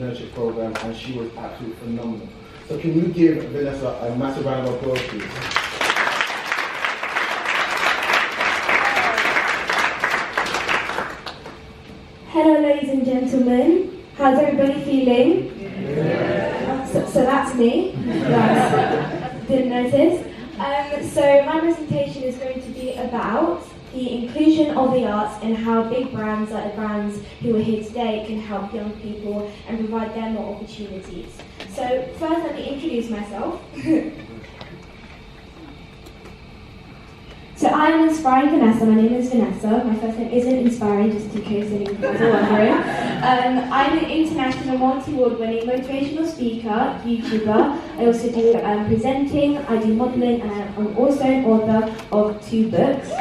entrepreneurship program, and she was absolutely phenomenal. So can you give Vanessa a massive round of applause, please? Hello, ladies and gentlemen. How's everybody feeling? Yeah. So that's me. Yes. Didn't notice. So my presentation is going to be about the inclusion of the arts and how big brands like the brands who are here today can help young people and provide them more opportunities. So first, let me introduce myself. So I'm Inspiring Vanessa. My name is Vanessa. My first name isn't Inspiring, just in case anyone was wondering. I'm an international multi-award-winning motivational speaker, YouTuber. I also do presenting, I do modelling, and I'm also an author of 2 books.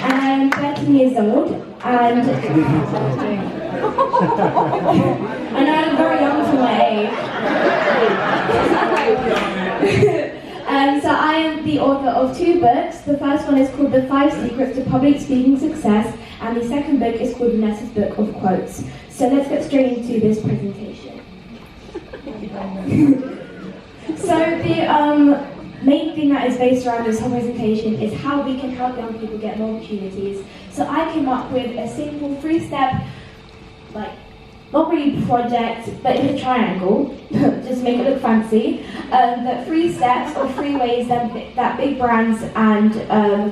And I'm 13 years old, and I'm very young for my age. So I am the author of 2 books. The first one is called The 5 Secrets to Public Speaking Success, and the second book is called Vanessa's Book of Quotes. So let's get straight into this presentation. So the main thing that is based around this whole presentation is how we can help young people get more opportunities. So I came up with a simple 3-step, not really project, but it's a triangle, just make it look fancy. But 3 steps or 3 ways that big brands and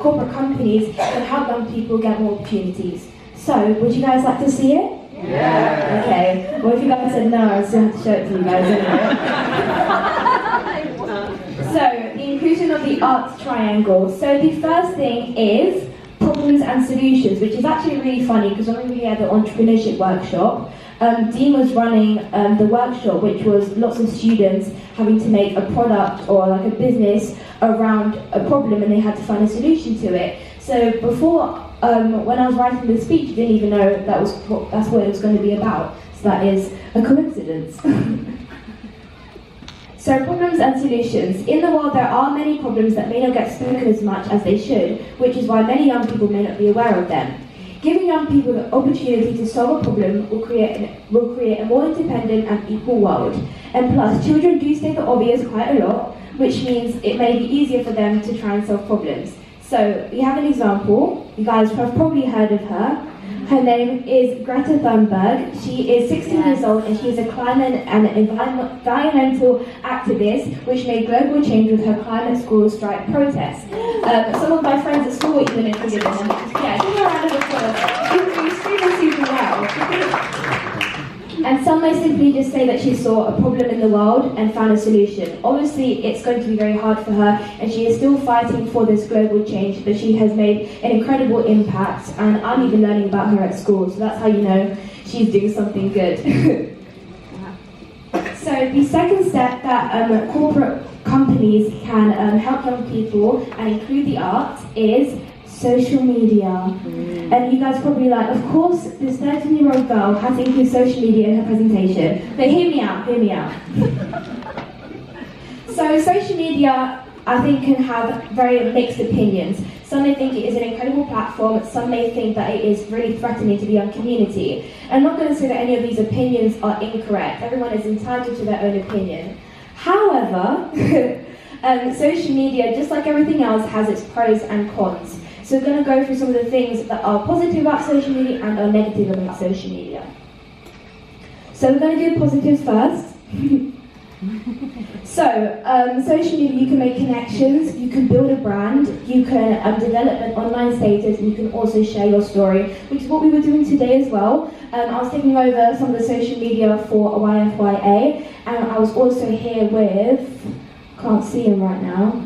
corporate companies can help young people get more opportunities. So, would you guys like to see it? Yeah. Okay. Well, if you guys said no, I still have to show it to you guys anyway. So, the inclusion of the arts triangle. So, the first thing is problems and solutions, which is actually really funny because when we had the entrepreneurship workshop, Dean was running the workshop, which was lots of students having to make a product or like a business around a problem, and they had to find a solution to it. So before, when I was writing the speech, I didn't even know that's what it was going to be about. So that is a coincidence. So problems and solutions. In the world, there are many problems that may not get spoken as much as they should, which is why many young people may not be aware of them. Giving young people the opportunity to solve a problem will create a more independent and equal world. And plus, children do say the obvious quite a lot, which means it may be easier for them to try and solve problems. So, we have an example. You guys have probably heard of her. Her name is Greta Thunberg. She is 16 years old and she is a climate and environmental activist which made global change with her climate school strike protest. Some of my friends at school were even interested in them. Yeah, give her a round of applause. She was doing super well. And some may simply just say that she saw a problem in the world and found a solution. Obviously, it's going to be very hard for her, and she is still fighting for this global change, but she has made an incredible impact, and I'm even learning about her at school, so that's how you know she's doing something good. So the second step that corporate companies can help young people and include the arts is social media. And you guys probably like, of course, this 13-year-old girl has to include social media in her presentation. But hear me out. So social media, I think, can have very mixed opinions. Some may think it is an incredible platform, some may think that it is really threatening to the young community. I'm not going to say that any of these opinions are incorrect. Everyone is entitled to their own opinion. However, social media, just like everything else, has its pros and cons. So we're going to go through some of the things that are positive about social media and are negative about social media. So we're going to do positives first. So, social media, you can make connections, you can build a brand, you can develop an online status, and you can also share your story, which is what we were doing today as well. I was taking over some of the social media for YFYA, and I was also here with, can't see him right now,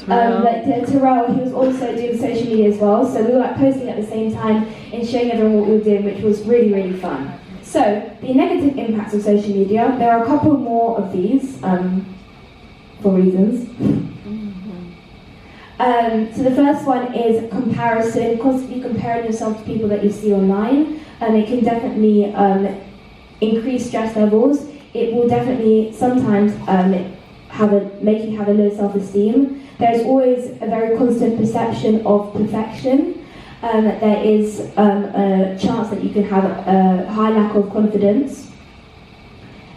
Terrell, he was also doing social media as well, so we were posting at the same time and showing everyone what we were doing, which was really, really fun. So, the negative impacts of social media, there are a couple more of these, for reasons. So the first one is comparison, constantly comparing yourself to people that you see online. It can definitely increase stress levels. It will definitely sometimes make you have a low self-esteem. There's always a very constant perception of perfection. there is a chance that you can have a high lack of confidence.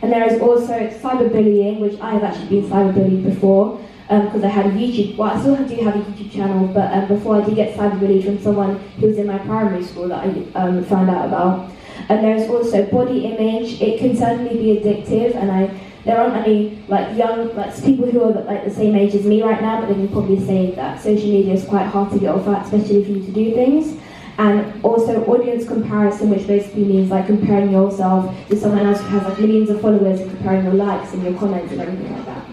And there is also cyberbullying, which I have actually been cyberbullied before, because I had a YouTube, well I still do have a YouTube channel, but before I did get cyberbullied from someone who was in my primary school that I found out about. And there's also body image. It can certainly be addictive, and there aren't any people who are like the same age as me right now, but they can probably say that social media is quite hard to get off at, especially if you need to do things. And also audience comparison, which basically means like comparing yourself to someone else who has like millions of followers and comparing your likes and your comments and everything like that.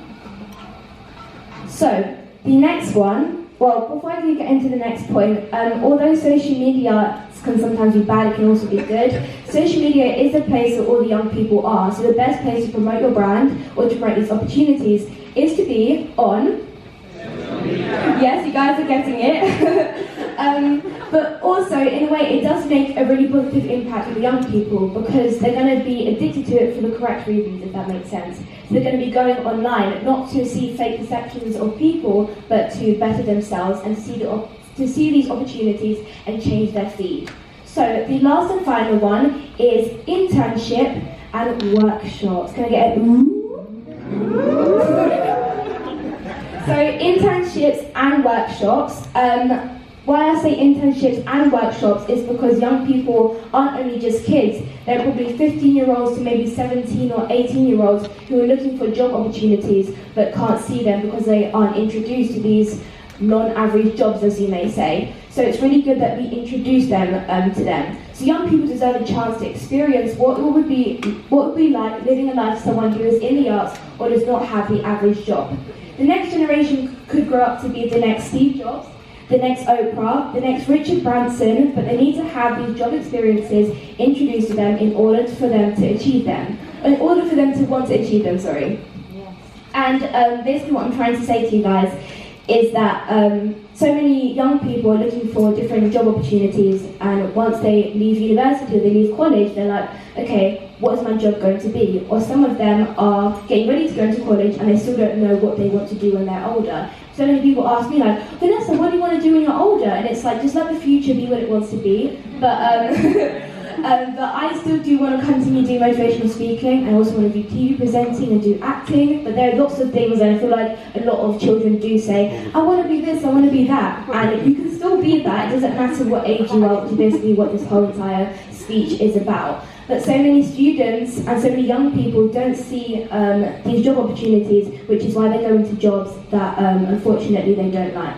So the next one, well, before I do get into the next point, although social media can sometimes be bad, it can also be good. Social media is the place that all the young people are. So the best place to promote your brand or to promote these opportunities is to be on. Yes, you guys are getting it. But also, in a way, it does make a really positive impact on the young people because they're going to be addicted to it for the correct reasons, if that makes sense. So they're going to be going online, not to see fake perceptions of people, but to better themselves and to see these opportunities and change their feed. So the last and final one is internship and workshops. Can I get a So internships and workshops. Why I say internships and workshops is because young people aren't only just kids, they're probably 15-year-olds to maybe 17 or 18-year-olds who are looking for job opportunities but can't see them because they aren't introduced to these non-average jobs, as you may say. So it's really good that we introduce them to them. So young people deserve a chance to experience what it would be like living a life of someone who is in the arts or does not have the average job. The next generation could grow up to be the next Steve Jobs, the next Oprah, the next Richard Branson, but they need to have these job experiences introduced to them in order for them to achieve them. In order for them to want to achieve them, sorry. Yes. And basically what I'm trying to say to you guys is that so many young people are looking for different job opportunities, and once they leave university or they leave college, they're like, okay, what is my job going to be? Or some of them are getting ready to go into college and they still don't know what they want to do when they're older. So many people ask me like, Vanessa, what do you want to do when you're older? And it's like, just let the future be what it wants to be. But but I still do want to continue doing motivational speaking. I also want to do TV presenting and do acting. But there are lots of things, and I feel like a lot of children do say, I want to be this, I want to be that. And you can still be that. It doesn't matter what age you are, which is basically what this whole entire speech is about. But so many students and so many young people don't see these job opportunities, which is why they go into jobs that unfortunately they don't like.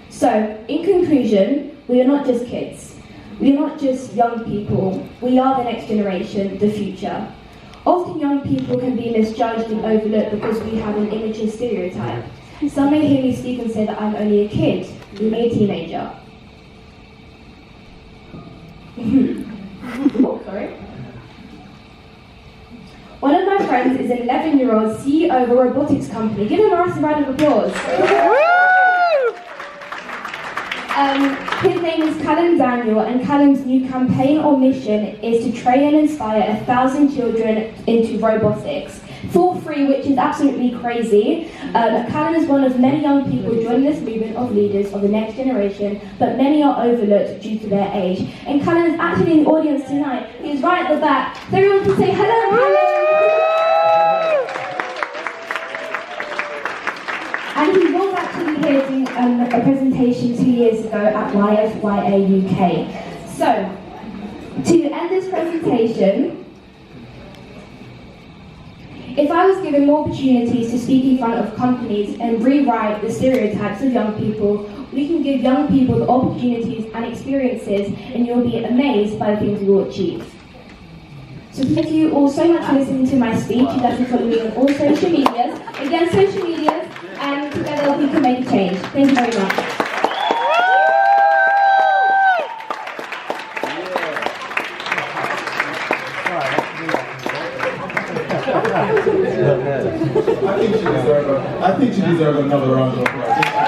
So, in conclusion, we are not just kids. We are not just young people. We are the next generation, the future. Often young people can be misjudged and overlooked because we have an immature stereotype. Some may hear me speak and say that I'm only a kid, I'm a teenager. Oh, sorry. One of my friends is an 11-year-old CEO of a robotics company. Give him a massive round of applause. His name is Callum Daniel, and Callum's new campaign or mission is to train and inspire 1,000 children into robotics for free, which is absolutely crazy. Callum is one of many young people joining this movement of leaders of the next generation, but many are overlooked due to their age. And Callum is actually in the audience tonight. He's right at the back. So everyone can say hello, Callum! And he was actually here doing a presentation 2 years ago at YFYA UK. So, to end this presentation, if I was given more opportunities to speak in front of companies and rewrite the stereotypes of young people, we can give young people the opportunities and experiences, and you'll be amazed by the things we will achieve. So thank you all so much for listening to my speech. You guys can follow me on all social medias. Again, social medias, and together we can make a change. Thank you very much. I think she deserves another round of applause.